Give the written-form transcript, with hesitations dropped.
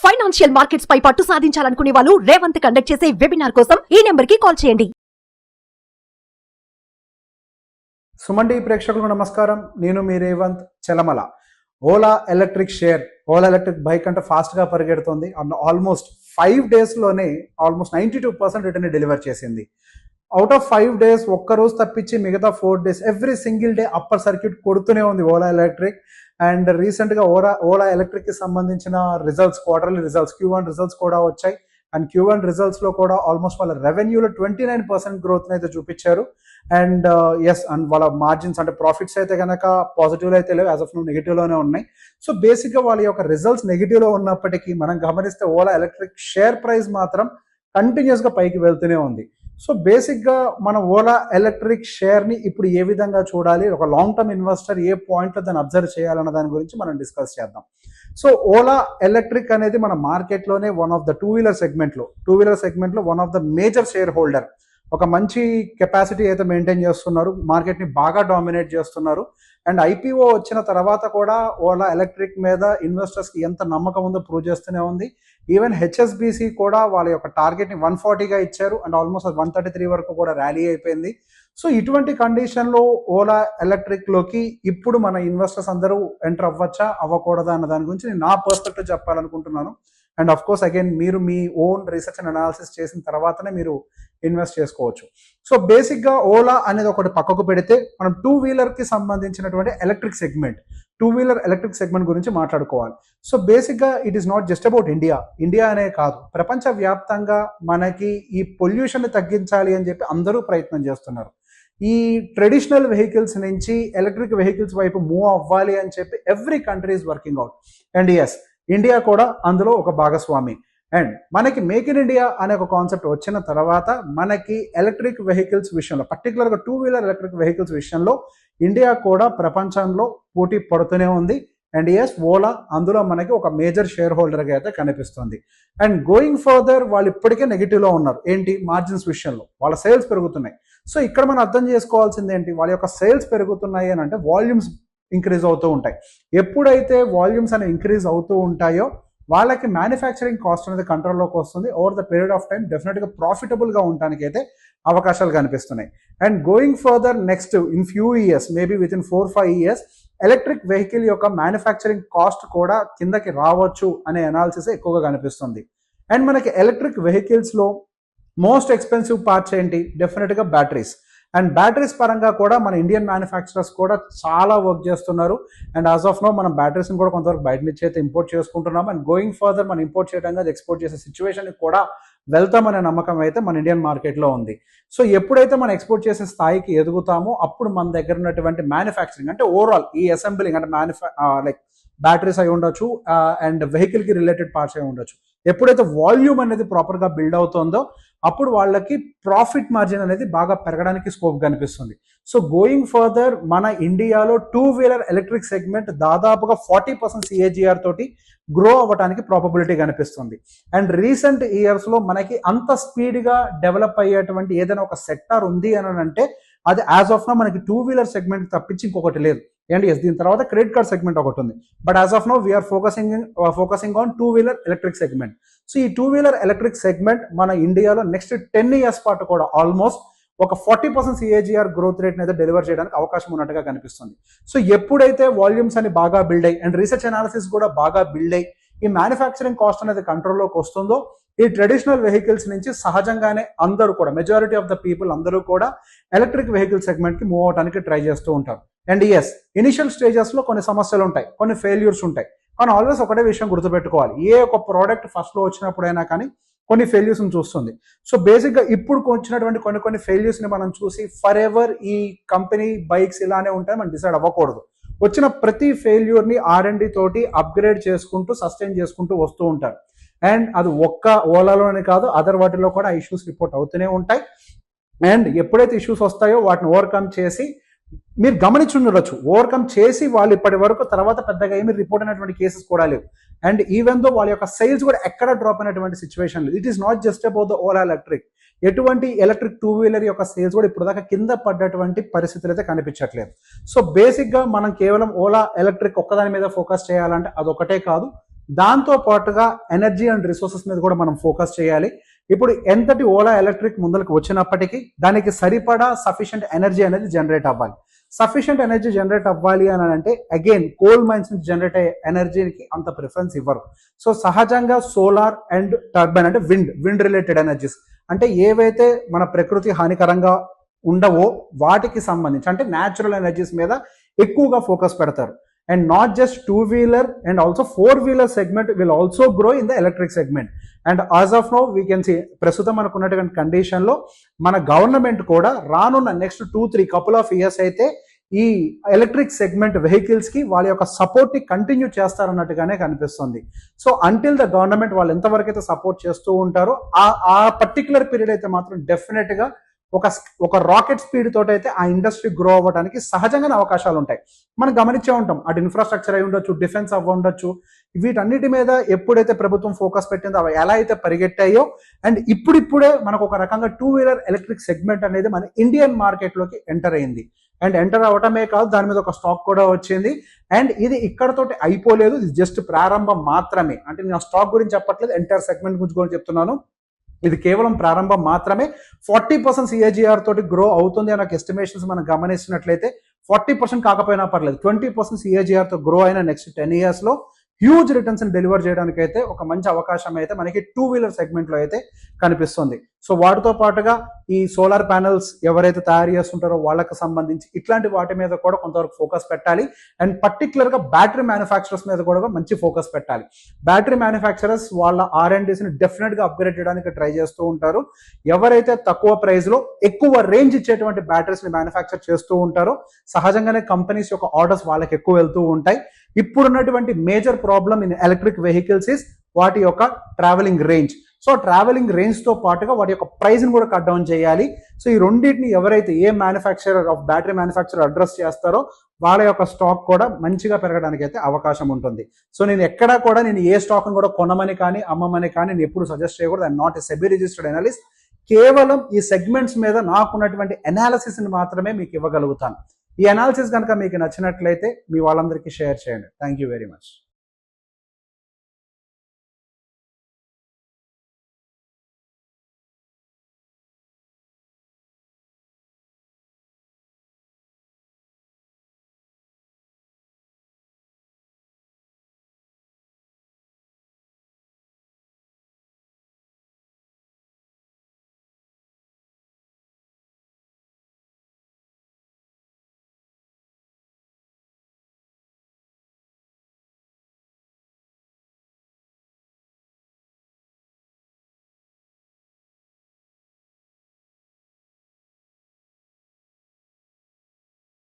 Financial markets పై పట్టు సాధించాలనుకునే వాళ్ళు Revanth conduct చేసే వెబినార్ కోసం ఈ నెంబర్ కి కాల్ చేయండి. సుమన్ టీవీ ప్రేక్షకులకు నమస్కారం. నేను మీ Revanth Chelamala. Ola electric share, Ola electric bike అంటే ఫాస్ట్గా పరిగెడుతుంది. ఆల్మోస్ట్ 5 డేస్లోనే ఆల్మోస్ట్ 92% రిటర్న్ డెలివర్ చేసింది. అవుట్ ఆఫ్ 5 డేస్ ఒక్కరోజు తప్పించి మిగతా 4 days every single day upper circuit కొడుతూనే ఉంది ఓలా ఎలక్ట్రిక్. అండ్ రీసెంట్గా ఓలా ఎలక్ట్రిక్కి సంబంధించిన results, quarterly results, Q1 results కూడా వచ్చాయి. అండ్ Q1 రిజల్ట్స్లో కూడా ఆల్మోస్ట్ వాళ్ళ రెవెన్యూలో 29% గ్రోత్ని అయితే చూపించారు. అండ్ అండ్ వాళ్ళ మార్జిన్స్ అంటే ప్రాఫిట్స్ అయితే కనుక పాజిటివ్లో అయితే లేవు, యాజ్ ఆఫ్ నో నెగిటివ్లోనే ఉన్నాయి. సో బేసిక్గా వాళ్ళ యొక్క రిజల్ట్స్ నెగిటివ్లో ఉన్నప్పటికీ మనం గమనిస్తే ఓలా ఎలక్ట్రిక్ షేర్ ప్రైస్ మాత్రం కంటిన్యూస్గా పైకి వెళ్తూనే ఉంది. సో బేసిక్గా మన ఓలా ఎలక్ట్రిక్ షేర్ని ఇప్పుడు ఏ విధంగా చూడాలి, ఒక లాంగ్ టర్మ్ ఇన్వెస్టర్ ఏ పాయింట్లో దాన్ని అబ్జర్వ్ చేయాలన్న దాని గురించి మనం డిస్కస్ చేద్దాం. సో ఓలా ఎలక్ట్రిక్ అనేది మన మార్కెట్లోనే one of the two wheeler సెగ్మెంట్లో one of the major shareholder. ఒక మంచి కెపాసిటీ అయితే మెయింటైన్ చేస్తున్నారు, మార్కెట్ని బాగా డామినేట్ చేస్తున్నారు. అండ్ IPO వచ్చిన తర్వాత కూడా ఓలా ఎలక్ట్రిక్ మీద ఇన్వెస్టర్స్కి ఎంత నమ్మకం ఉందో ప్రూవ్ చేస్తూనే ఉంది. ఈవెన్ HSBC కూడా వాళ్ళ యొక్క టార్గెట్ని 140గా ఇచ్చారు అండ్ ఆల్మోస్ట్ 133 వరకు కూడా ర్యాలీ అయిపోయింది. సో ఇటువంటి కండిషన్లో ఓలా ఎలక్ట్రిక్లోకి ఇప్పుడు మన ఇన్వెస్టర్స్ అందరూ ఎంటర్ అవ్వచ్చా అవ్వకూడదా అన్న దాని గురించి నేను నా పర్స్పెక్టివ్ చెప్పాలనుకుంటున్నాను. అండ్ అఫ్ కోర్స్ అగైన్ మీరు మీ ఓన్ రీసెర్చ్ అండ్ అనాలిసిస్ చేసిన తర్వాతనే మీరు ఇన్వెస్ట్ చేసుకోవచ్చు. సో బేసిక్గా ఓలా అనేది ఒకటి పక్కకు పెడితే మనం టూ వీలర్కి సంబంధించినటువంటి ఎలక్ట్రిక్ సెగ్మెంట్ గురించి మాట్లాడుకోవాలి. సో బేసిక్గా it is not just about India అనే కాదు, ప్రపంచవ్యాప్తంగా మనకి ఈ పొల్యూషన్ని తగ్గించాలి అని చెప్పి అందరూ ప్రయత్నం చేస్తున్నారు. ఈ ట్రెడిషనల్ వెహికల్స్ నుంచి ఎలక్ట్రిక్ వెహికల్స్ వైపు మూవ్ అవ్వాలి అని చెప్పి every country is working out. And India కూడా అందులో ఒక భాగస్వామి. అండ్ మనకి మేక్ ఇన్ ఇండియా అనే ఒక కాన్సెప్ట్ వచ్చిన తర్వాత మనకి ఎలక్ట్రిక్ వెహికల్స్ విషయంలో, పర్టికులర్గా టూ వీలర్ ఎలక్ట్రిక్ వెహికల్స్ విషయంలో ఇండియా కూడా ప్రపంచంలో పోటీ పడుతూనే ఉంది. అండ్ ఓలా అందులో మనకి ఒక మేజర్ షేర్ హోల్డర్గా అయితే కనిపిస్తుంది. అండ్ గోయింగ్ ఫర్దర్ వాళ్ళు ఇప్పటికే నెగిటివ్లో ఉన్నారు. ఏంటి? మార్జిన్స్ విషయంలో వాళ్ళ సేల్స్ పెరుగుతున్నాయి. సో ఇక్కడ మనం అర్థం చేసుకోవాల్సింది ఏంటి? వాళ్ళ యొక్క సేల్స్ పెరుగుతున్నాయి అని అంటే వాల్యూమ్స్ ఇంక్రీజ్ అవుతూ ఉంటాయి. ఎప్పుడైతే వాల్యూమ్స్ అనేవి ఇంక్రీజ్ అవుతూ ఉంటాయో వాళ్ళకి మ్యానుఫ్యాక్చరింగ్ కాస్ట్ అనేది కంట్రోల్లోకి వస్తుంది. Over the period of time డెఫినెట్గా ప్రాఫిటబుల్గా ఉండడానికి అయితే అవకాశాలు కనిపిస్తున్నాయి. And going further next in few years, maybe with in 4-5 years electric vehicle యొక్క మ్యానుఫ్యాక్చరింగ్ కాస్ట్ కూడా కిందకి రావచ్చు అనే అనాలిసిస్ ఎక్కువగా కనిపిస్తుంది. అండ్ మనకి ఎలక్ట్రిక్ వెహికల్స్లో మోస్ట్ ఎక్స్పెన్సివ్ పార్ట్స్ ఏంటి? డెఫినెట్గా బ్యాటరీస్. అండ్ బ్యాటరీస్ పరంగా కూడా మన ఇండియన్ మ్యానుఫ్యాక్చరర్స్ కూడా చాలా వర్క్ చేస్తున్నారు. అండ్ యాజ్ ఆఫ్ నో మనం బ్యాటరీస్ని కూడా కొంతవరకు బయట నుంచి అయితే ఇంపోర్ట్ చేసుకుంటున్నాం. అండ్ గోయింగ్ ఫర్దర్ మనం ఇంపోర్ట్ చేయడం కాదు, ఎక్స్పోర్ట్ చేసే సిచ్యువేషన్కి కూడా వెళ్తామనే నమ్మకం అయితే మన ఇండియన్ మార్కెట్లో ఉంది. సో ఎప్పుడైతే మనం ఎక్స్పోర్ట్ చేసే స్థాయికి ఎదుగుతామో అప్పుడు మన దగ్గర ఉన్నటువంటి మ్యానుఫ్యాక్చరింగ్ అంటే ఓవరాల్ ఈ అసెంబ్లింగ్ అంటే లైక్ బ్యాటరీస్ అయి ఉండొచ్చు అండ్ వెహికల్కి రిలేటెడ్ పార్ట్స్ అయి ఉండొచ్చు, ఎప్పుడైతే వాల్యూమ్ అనేది ప్రాపర్గా బిల్డ్ అవుతుందో అప్పుడు వాళ్ళకి ప్రాఫిట్ మార్జిన్ అనేది బాగా పెరగడానికి స్కోప్ కనిపిస్తుంది. సో గోయింగ్ ఫర్దర్ మన ఇండియాలో టూ వీలర్ ఎలక్ట్రిక్ సెగ్మెంట్ దాదాపుగా 40% CAGR తోటి గ్రో అవ్వడానికి ప్రాబబిలిటీ కనిపిస్తుంది. అండ్ రీసెంట్ ఇయర్స్లో మనకి అంత స్పీడ్గా డెవలప్ అయ్యేటువంటి ఏదైనా ఒక సెక్టార్ ఉంది అని అంటే అది యాజ్ ఆఫ్ నో మనకి టూ వీలర్ సెగ్మెంట్ తప్పించి ఇంకొకటి లేదు. అండ్ దీని తర్వాత క్రెడిట్ కార్డ్ సెగ్మెంట్ ఒకటి ఉంది. But as of now we are focusing on two wheeler electric segment. So ఈ టూ వీలర్ ఎలక్ట్రిక్ సెగ్మెంట్ మన ఇండియాలో నెక్స్ట్ 10 ఇయర్స్ పాటు కూడా ఆల్మోస్ట్ ఒక 40% CAGR గ్రోత్ రేట్ని అయితే డెలివర్ చేయడానికి అవకాశం ఉన్నట్టుగా కనిపిస్తుంది. సో ఎప్పుడైతే వాల్యూమ్స్ అని బాగా బిల్డ్ అయ్యి అండ్ రీసెర్చ్ అనాలిసిస్ కూడా బాగా బిల్డ్ అయ్యి ఈ మ్యానుఫ్యాక్చరింగ్ కాస్ట్ అనేది కంట్రోల్లోకి వస్తుందో ఈ ట్రెడిషనల్ వెహికల్స్ నుంచి సహజంగానే అందరూ కూడా మెజారిటీ ఆఫ్ ద పీపుల్ అందరూ కూడా ఎలక్ట్రిక్ వెహికల్ సెగ్మెంట్కి మూవ్ అవడానికి ట్రై చేస్తూ ఉంటారు. అండ్ ఇనిషియల్ స్టేజెస్లో కొన్ని సమస్యలు ఉంటాయి, కొన్ని ఫెయిల్యూర్స్ ఉంటాయి. కానీ ఆల్వేస్ ఒకటే విషయం గుర్తుపెట్టుకోవాలి, ఏ ఒక ప్రోడక్ట్ ఫస్ట్లో వచ్చినప్పుడైనా కానీ కొన్ని ఫెయిల్యూర్స్ని చూస్తుంది. సో బేసిక్గా ఇప్పుడు వచ్చినటువంటి కొన్ని ఫెయిల్యూర్స్ని మనం చూసి ఫర్ ఎవర్ ఈ కంపెనీ బైక్స్ ఇలానే ఉంటాయి మనం డిసైడ్ అవ్వకూడదు. వచ్చిన ప్రతి ఫెయిల్యూర్ని R&D తోటి అప్గ్రేడ్ చేసుకుంటూ సస్టైన్ చేసుకుంటూ వస్తూ ఉంటారు. అండ్ అది ఒక్క ఓలాలోనే కాదు, అదర్ వాటిల్లో కూడా ఇష్యూస్ రిపోర్ట్ అవుతూనే ఉంటాయి. అండ్ ఎప్పుడైతే ఇష్యూస్ వస్తాయో వాటిని ఓవర్కమ్ చేసి మీరు గమనించుండొచ్చు, ఓవర్కమ్ చేసి వాళ్ళు ఇప్పటి వరకు తర్వాత పెద్దగా ఏమి రిపోర్ట్ అయినటువంటి కేసెస్ కూడా లేవు. అండ్ ఈవెన్ దో వాళ్ళ యొక్క సేల్స్ కూడా ఎక్కడ డ్రాప్ అయినటువంటి సిచ్యువేషన్ లేదు. It is not just about the Ola electric, ఎటువంటి ఎలక్ట్రిక్ టూ వీలర్ యొక్క సేల్స్ కూడా ఇప్పుడు దాకా కింద పడ్డటువంటి పరిస్థితులు అయితే కనిపించట్లేదు. సో బేసిక్గా మనం కేవలం ఓలా ఎలక్ట్రిక్ ఒక్కదాని మీద ఫోకస్ చేయాలంటే అదొకటే కాదు, దాంతో పాటుగా ఎనర్జీ అండ్ రిసోర్సెస్ మీద కూడా మనం ఫోకస్ చేయాలి. ఇప్పుడు ఎంతటి ఓలా ఎలక్ట్రిక్ ముందుకు వచ్చినప్పటికీ దానికి సరిపడా సఫిషియంట్ ఎనర్జీ అనేది జనరేట్ అవ్వాలి. సఫిషియంట్ ఎనర్జీ జనరేట్ అవ్వాలి అని అంటే అగైన్ కోల్ మైన్స్ నుంచి జనరేట్ అయ్యే ఎనర్జీకి అంత ప్రిఫరెన్స్ ఇవ్వరు. సో సహజంగా సోలార్ అండ్ టర్బైన్ అంటే విండ్ రిలేటెడ్ ఎనర్జీస్ అంటే ఏవైతే మన ప్రకృతి హానికరంగా ఉండవో వాటికి సంబంధించి అంటే న్యాచురల్ ఎనర్జీస్ మీద ఎక్కువగా ఫోకస్ పెడతారు. And not just 2-wheeler and also 4-wheeler segment will also grow in the electric segment. And as of now we can see ప్రస్తుతం మనకు ఉన్నటువంటి కండిషన్లో మన గవర్నమెంట్ కూడా రానున్న నెక్స్ట్ 2-3 couple of years అయితే ఈ ఎలక్ట్రిక్ సెగ్మెంట్ వెహికల్స్ కి వాళ్ళ యొక్క సపోర్ట్ ని కంటిన్యూ చేస్తారన్నట్టుగానే కనిపిస్తుంది. సో అంటిల్ ద గవర్నమెంట్ వాళ్ళు ఎంతవరకు అయితే సపోర్ట్ చేస్తూ ఉంటారో ఆ పర్టికులర్ పీరియడ్ అయితే మాత్రం డెఫినెట్ గా ఒక రాకెట్ స్పీడ్ తోటి అయితే ఆ ఇండస్ట్రీ గ్రో అవ్వడానికి సహజంగానే అవకాశాలు ఉంటాయి. మనం గమనించే ఉంటాం అటు ఇన్ఫ్రాస్ట్రక్చర్ అయి ఉండొచ్చు, డిఫెన్స్ అవ్వ ఉండొచ్చు, వీటన్నిటి మీద ఎప్పుడైతే ప్రభుత్వం ఫోకస్ పెట్టిందో అవి ఎలా అయితే పరిగెట్టాయో అండ్ ఇప్పుడిప్పుడే మనకు ఒక రకంగా 2-wheeler ఎలక్ట్రిక్ సెగ్మెంట్ అనేది మన ఇండియన్ మార్కెట్ లోకి ఎంటర్ అయింది. అండ్ ఎంటర్ అవటమే కాదు దాని మీద ఒక స్టాక్ కూడా వచ్చింది. అండ్ ఇది ఇక్కడతోటి అయిపోలేదు, ఇది జస్ట్ ప్రారంభం మాత్రమే. అంటే నేను స్టాక్ గురించి చెప్పట్లేదు, ఎంటైర్ సెగ్మెంట్ గురించి కూడా చెప్తున్నాను. ఇది కేవలం ప్రారంభం మాత్రమే. 40% CAGR తోటి గ్రో అవుతుంది అనే ఎస్టిమేషన్స్ మనం గమనిస్తున్నట్లయితే 40% కాకపోయినా పర్లేదు, 20% CAGR తో గ్రో అయిన నెక్స్ట్ 10 years లో హ్యూజ్ రిటర్న్స్ డెలివర్ చేయడానికి అయితే ఒక మంచి అవకాశం అయితే మనకి 2-wheeler సెగ్మెంట్ లో అయితే కనిపిస్తుంది. సో వాటితో పాటుగా ఈ సోలార్ ప్యానెల్స్ ఎవరైతే తయారు చేస్తుంటారో వాళ్ళకి సంబంధించి ఇట్లాంటి వాటి మీద కూడా కొంతవరకు ఫోకస్ పెట్టాలి. అండ్ పర్టికులర్ గా బ్యాటరీ మ్యానుఫ్యాక్చరర్స్ మీద కూడా మంచి ఫోకస్ పెట్టాలి. బ్యాటరీ మ్యానుఫ్యాక్చరర్స్ వాళ్ళ R&Ds ని డెఫినెట్ గా అప్గ్రేడ్ చేయడానికి ట్రై చేస్తూ ఉంటారు. ఎవరైతే తక్కువ ప్రైస్ లో ఎక్కువ రేంజ్ ఇచ్చేటువంటి బ్యాటరీస్ ని మ్యానుఫ్యాక్చర్ చేస్తూ ఉంటారో సహజంగానే కంపెనీస్ యొక్క ఆర్డర్స్ వాళ్ళకి ఎక్కువ వెళ్తూ ఉంటాయి. ఇప్పుడున్నటువంటి major problem in electric vehicles is వాటి యొక్క travelling range. So travelling range తో పాటుగా వాటి యొక్క ప్రైస్ ని కూడా కట్ డౌన్ చేయాలి. సో ఈ రెండింటిని ఎవరైతే ఏ manufacturer of battery manufacturer address చేస్తారో వాళ్ళ యొక్క స్టాక్ కూడా మంచిగా పెరగడానికి అయితే అవకాశం ఉంటుంది. సో నేను ఎక్కడా కూడా నేను ఏ స్టాక్ కూడా కొనమని కానీ అమ్మమని కానీ నేను ఎప్పుడు సజెస్ట్ చేయకూడదు. I'm not a SEBI registered analyst. కేవలం ఈ సెగ్మెంట్స్ మీద నాకున్నటువంటి అనాలిసిస్ ని మాత్రమే మీకు ఇవ్వగలుగుతాను. ఈ అనాలిసిస్ కనుక మీకు నచ్చినట్లయితే మీ వాళ్ళందరికీ షేర్ చేయండి. Thank you very much.